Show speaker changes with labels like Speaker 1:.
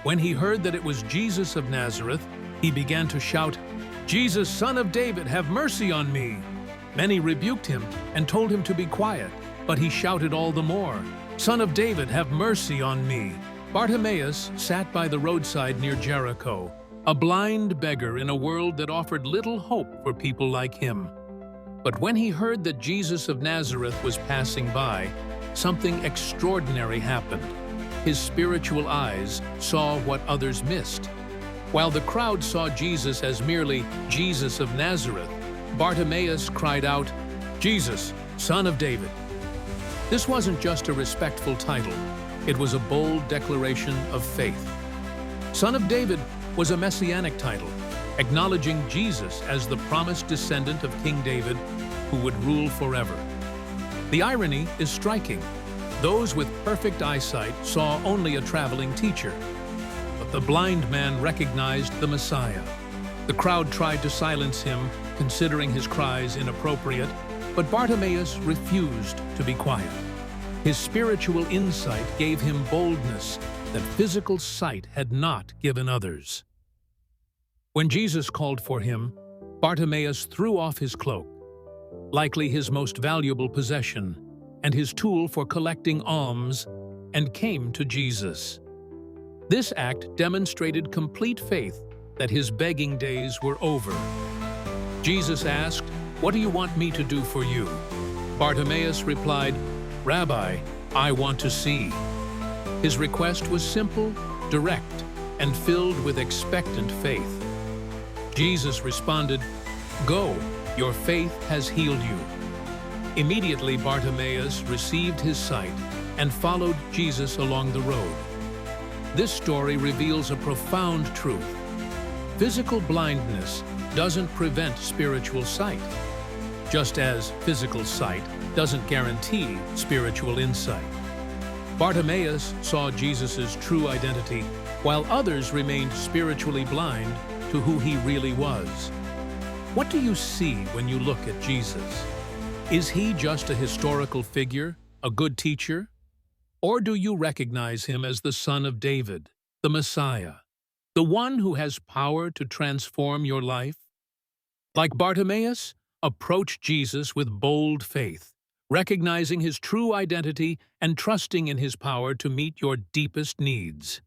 Speaker 1: When he heard that it was Jesus of Nazareth, he began to shout, "Jesus, Son of David, have mercy on me!" Many rebuked him and told him to be quiet, but he shouted all the more, "Son of David, have mercy on me!" Bartimaeus sat by the roadside near Jericho, a blind beggar in a world that offered little hope for people like him. But when he heard that Jesus of Nazareth was passing by, something extraordinary happened. His spiritual eyes saw what others missed. While the crowd saw Jesus as merely Jesus of Nazareth, Bartimaeus cried out, "Jesus, Son of David." This wasn't just a respectful title. It was a bold declaration of faith. Son of David was a messianic title, acknowledging Jesus as the promised descendant of King David who would rule forever. The irony is striking. Those with perfect eyesight saw only a traveling teacher, but the blind man recognized the Messiah. The crowd tried to silence him, considering his cries inappropriate, but Bartimaeus refused to be quiet. His spiritual insight gave him boldness that physical sight had not given others. When Jesus called for him, Bartimaeus threw off his cloak, likely his most valuable possession, and his tool for collecting alms, and came to Jesus. This act demonstrated complete faith that his begging days were over. Jesus asked, "What do you want me to do for you?" Bartimaeus replied, "Rabbi, I want to see." His request was simple, direct, and filled with expectant faith. Jesus responded, "Go, your faith has healed you." Immediately Bartimaeus received his sight and followed Jesus along the road. This story reveals a profound truth. Physical blindness doesn't prevent spiritual sight, just as physical sight doesn't guarantee spiritual insight. Bartimaeus saw Jesus' true identity, while others remained spiritually blind to who he really was. What do you see when you look at Jesus? Is he just a historical figure, a good teacher? Or do you recognize him as the Son of David, the Messiah, the one who has power to transform your life? Like Bartimaeus, approach Jesus with bold faith, recognizing his true identity and trusting in his power to meet your deepest needs.